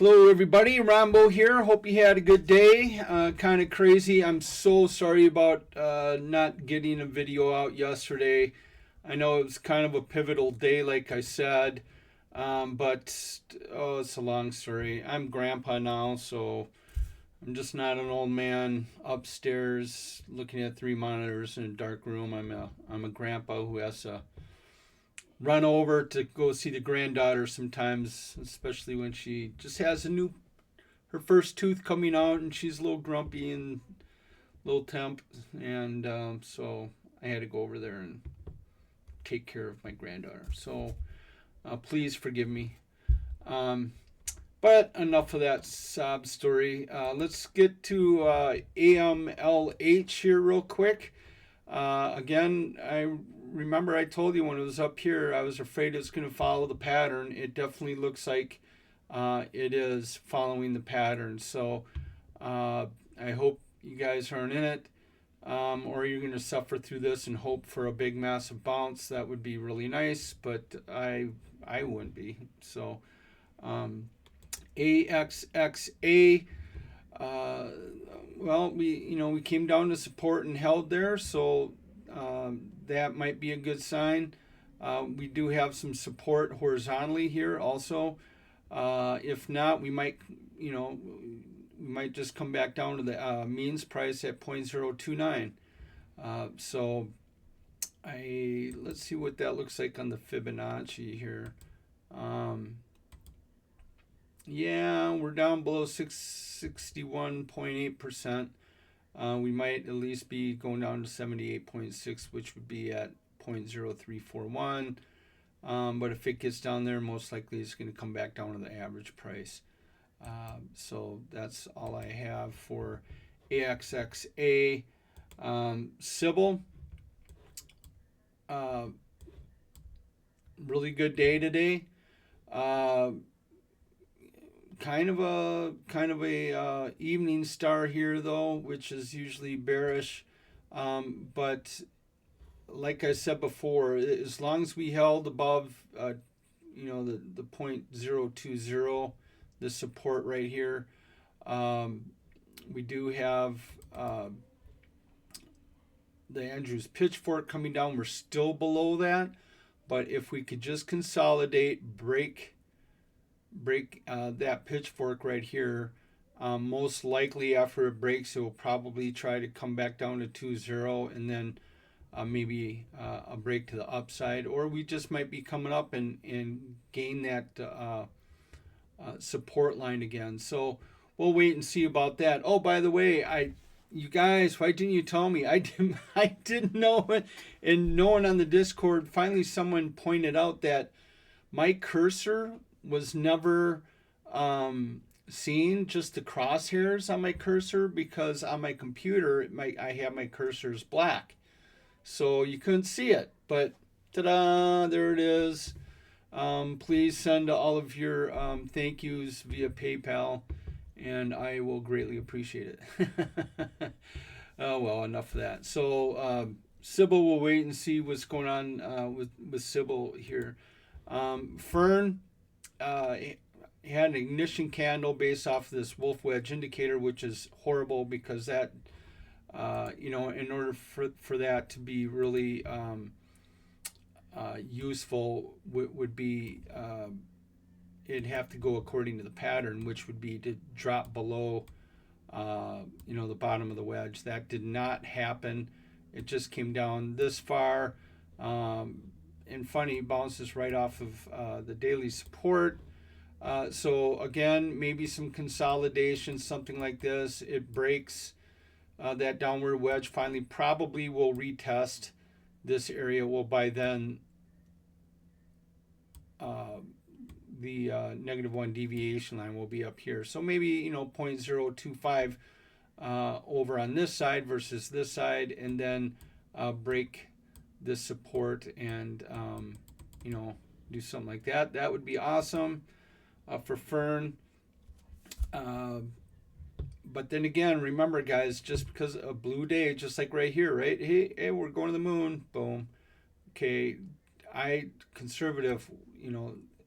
Hello everybody, Rambo here. Hope you had a good day. Kind of crazy. I'm so sorry about not getting a video out yesterday. I know it was kind of a pivotal day, like I said, but it's a long story. I'm grandpa now, so I'm just not an old man upstairs looking at 3 monitors in a dark room. I'm a grandpa who has to run over to go see the granddaughter sometimes, especially when she just has her first tooth coming out and she's a little grumpy and a little temp, and so I had to go over there and take care of my granddaughter. So please forgive me. But enough of that sob story. Let's get to Amlh here real quick. Again, I remember I told you when it was up here, I was afraid it was going to follow the pattern. It definitely looks like it is following the pattern. So I hope you guys aren't in it, or you're going to suffer through this and hope for a big massive bounce. That would be really nice, but I wouldn't be. So AXXA. Well, we came down to support and held there, so that might be a good sign. We do have some support horizontally here also. If not, we might just come back down to the means price at 0.029. So let's see what that looks like on the Fibonacci here. Yeah, we're down below 61.8%. We might at least be going down to 78.6, which would be at 0.0341. But if it gets down there, most likely it's going to come back down to the average price. So that's all I have for AXXA. Sybil, really good day today. Kind of a evening star here though, which is usually bearish. But like I said before, as long as we held above, the 0.020, the support right here, we do have the Andrews pitchfork coming down. We're still below that, but if we could just consolidate, break that pitchfork right here, most likely after it breaks, it will probably try to come back down to 2.0 and then maybe a break to the upside, or we just might be coming up and gain that support line again. So we'll wait and see about that. Oh, by the way, you guys, why didn't you tell me? I didn't know it. And no one on the Discord, finally someone pointed out that my cursor was never seen, just the crosshairs on my cursor, because on my computer I have my cursors black, so you couldn't see it. But ta-da, there it is. Please send all of your thank yous via PayPal, and I will greatly appreciate it. Oh well, enough of that. So Sybil, will wait and see what's going on with Sybil here. Fern had an ignition candle based off of this wolf wedge indicator, which is horrible because that, in order for that to be really useful, would be it'd have to go according to the pattern, which would be to drop below, the bottom of the wedge. That did not happen. It just came down this far. And funny, bounces right off of the daily support. So again, maybe some consolidation, something like this. It breaks that downward wedge. Finally, probably will retest this area. Well, by then, the -1 deviation line will be up here. So maybe 0.025 over on this side versus this side, and then break this support and do something like that. That would be awesome for Fern. But then again, remember guys, just because a blue day, just like right here, right? Hey, we're going to the moon. Boom. Okay, conservative,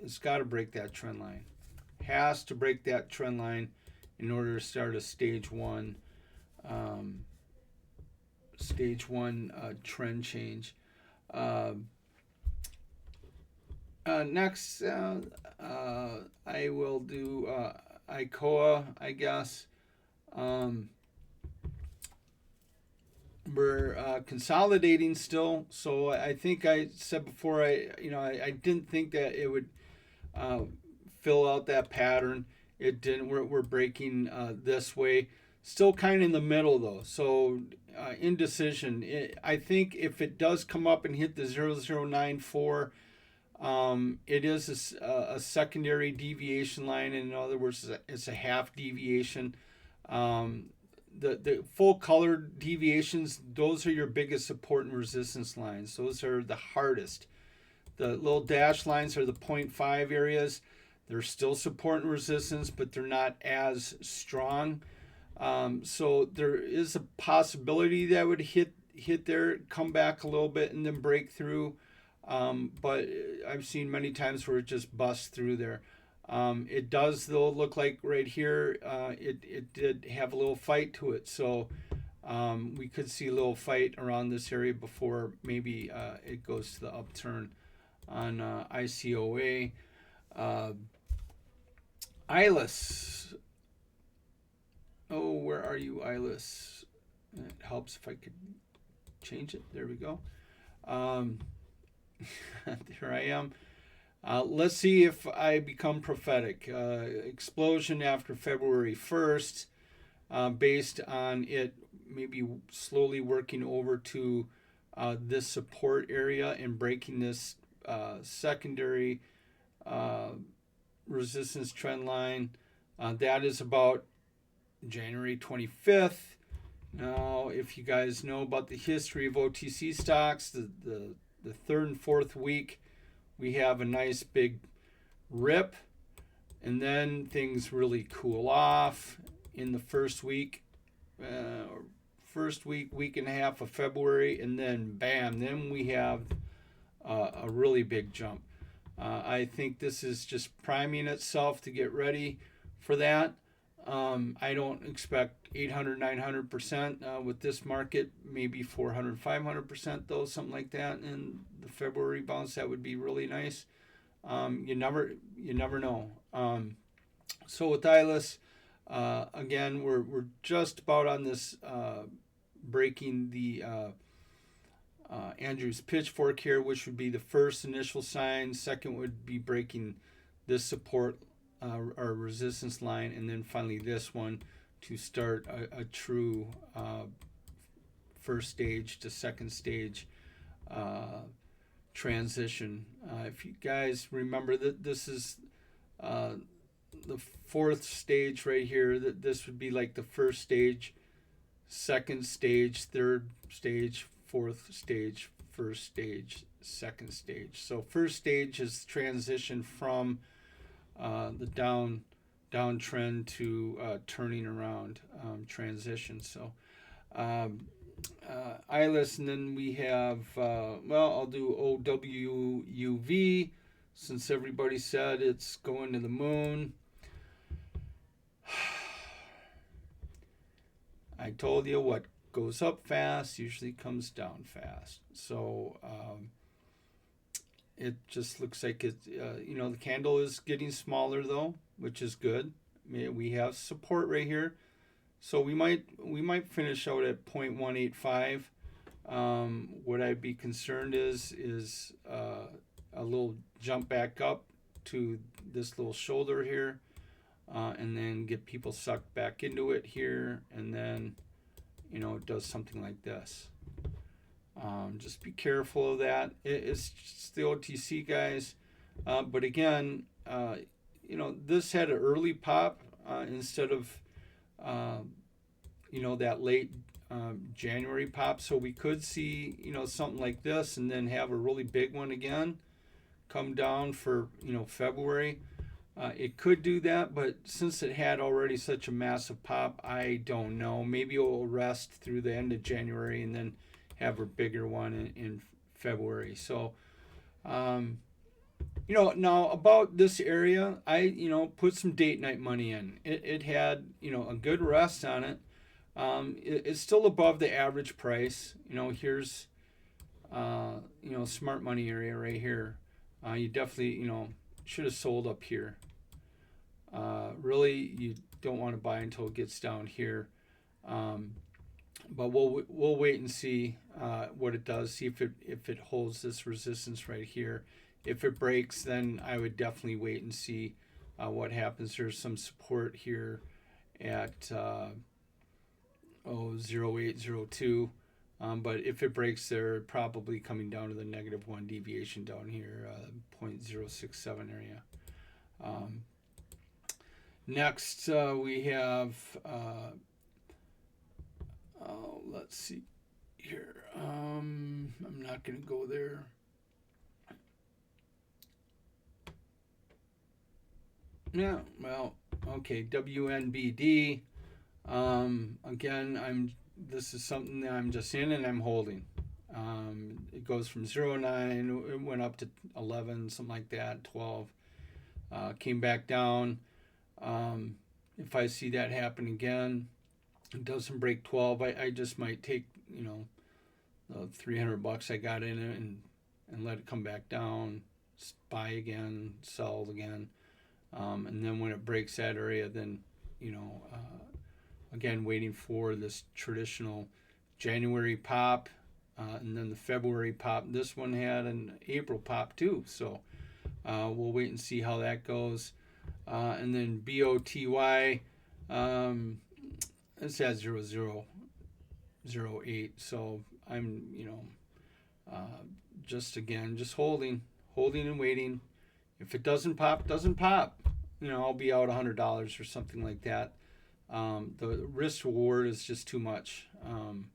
it's got to break that trend line. has to break that trend line in order to start a stage one trend change. Next, I will do Icoa, I guess. We're consolidating still, so I think I said before, I didn't think that it would fill out that pattern. It didn't. We're breaking this way. Still kind of in the middle though. So indecision. I think if it does come up and hit the 0094, it is a secondary deviation line. In other words, it's a half deviation. The full colored deviations, those are your biggest support and resistance lines. Those are the hardest. The little dash lines are the 0.5 areas. They're still support and resistance, but they're not as strong. So there is a possibility that would hit there, come back a little bit, and then break through. But I've seen many times where it just busts through there. It does, though, look like right here, it did have a little fight to it. So we could see a little fight around this area before maybe it goes to the upturn on ICOA. Ilis. Oh, where are you, Ilis? It helps if I could change it. There we go. There I am. Let's see if I become prophetic. Explosion after February 1st, based on it maybe slowly working over to this support area and breaking this secondary resistance trend line. That is about January 25th. Now, if you guys know about the history of OTC stocks, the third and fourth week, we have a nice big rip, and then things really cool off in the first week, week and a half of February, and then bam, then we have a really big jump. I think this is just priming itself to get ready for that. I don't expect 800, 900% with this market, maybe 400, 500% though, something like that. And the February bounce, that would be really nice. You never know. So with Ilis, again, we're just about on this breaking the Andrews pitchfork here, which would be the first initial sign. Second would be breaking this support or resistance line, and then finally this one to start a true first stage to second stage transition. If you guys remember that this is the fourth stage right here, that this would be like the first stage, second stage, third stage, fourth stage, first stage, second stage. So first stage is transition from the downtrend to turning around transition. So Ilis, and then we have I'll do Owuv since everybody said it's going to the moon. I told you what goes up fast usually comes down fast. So it just looks like it, the candle is getting smaller though, which is good. We have support right here, so we might finish out at 0.185. What I'd be concerned is a little jump back up to this little shoulder here, and then get people sucked back into it here, and then it does something like this. Just be careful of that. It's just the OTC, guys. But again, this had an early pop instead of, that late January pop. So we could see, something like this and then have a really big one again come down for, February. It could do that, but since it had already such a massive pop, I don't know. Maybe it will rest through the end of January and then have a bigger one in February. So Now about this area, I put some date night money in. It had a good rest on it. It's still above the average price. Here's smart money area right here. You definitely should have sold up here. Really, you don't want to buy until it gets down here. But we'll wait and see what it does. See if it holds this resistance right here. If it breaks, then I would definitely wait and see what happens. There's some support here at 0.0802. But if it breaks there, probably coming down to the -1 deviation down here, 0.067 area. Next, we have, let's see here. I'm not going to go there. Yeah, well, okay, Wnbd. Again, this is something that I'm just in and I'm holding. It goes from 0.9, it went up to 11, something like that, 12. Came back down. If I see that happen again, it doesn't break 12, I just might take, the $300 I got in it and let it come back down, buy again, sell again. And then when it breaks that area, then, again, waiting for this traditional January pop, and then the February pop. This one had an April pop too, so we'll wait and see how that goes. And then BOTY, it's at 0.008, so I'm, just holding and waiting. If it doesn't pop, doesn't pop. I'll be out $100 or something like that. The risk reward is just too much. So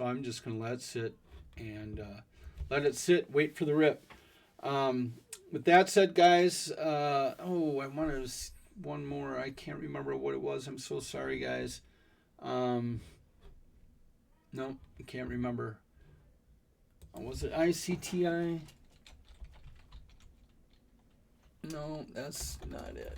I'm just going to let it sit and wait for the rip. With that said, guys, I wanted one more. I can't remember what it was. I'm so sorry, guys. No, I can't remember. Was it ICTI? No, that's not it.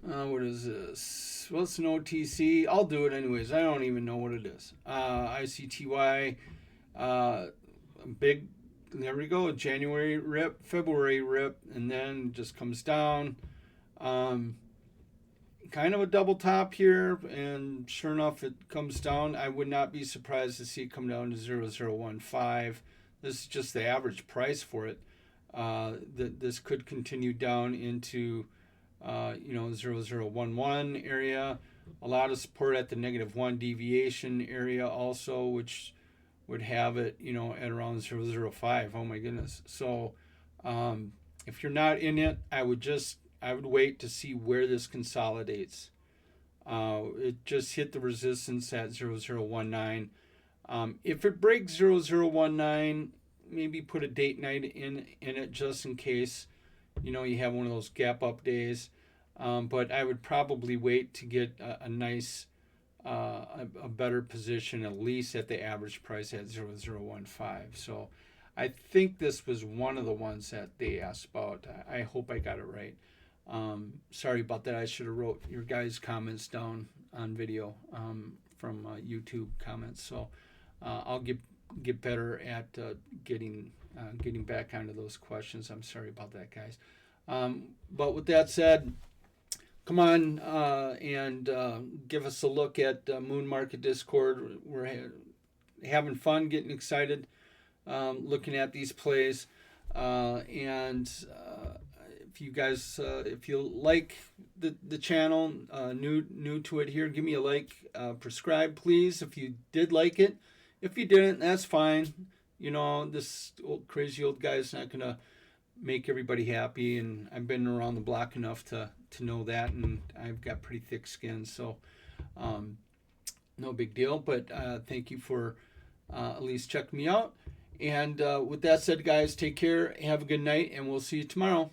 What is this? Well, it's an OTC. I'll do it anyways. I don't even know what it is. ICTY. Big. There we go. January rip, February rip, and then just comes down. Kind of a double top here, and sure enough, it comes down. I would not be surprised to see it come down to 0.015. This is just the average price for it. This could continue down into 0.011 area. A lot of support at the -1 deviation area also, which would have it at around 0.005. Oh my goodness. So if you're not in it, I would wait to see where this consolidates. It just hit the resistance at 0.019. If it breaks 0.019, maybe put a date night in it just in case you have one of those gap up days. But I would probably wait to get a nice, a better position, at least at the average price at 0.015. So I think this was one of the ones that they asked about. I hope I got it right. Sorry about that. I should have wrote your guys' comments down on video from YouTube comments. So I'll get better at getting back onto those questions. I'm sorry about that, guys. But with that said, come on and give us a look at Moon Market Discord. We're having fun, getting excited, looking at these plays. And if you guys, if you like the channel, new to it here, give me a like, subscribe, please, if you did like it. If you didn't, that's fine. This crazy old guy is not going to make everybody happy, and I've been around the block enough to know that, and I've got pretty thick skin, so no big deal. But thank you for at least checking me out. And with that said, guys, take care, have a good night, and we'll see you tomorrow.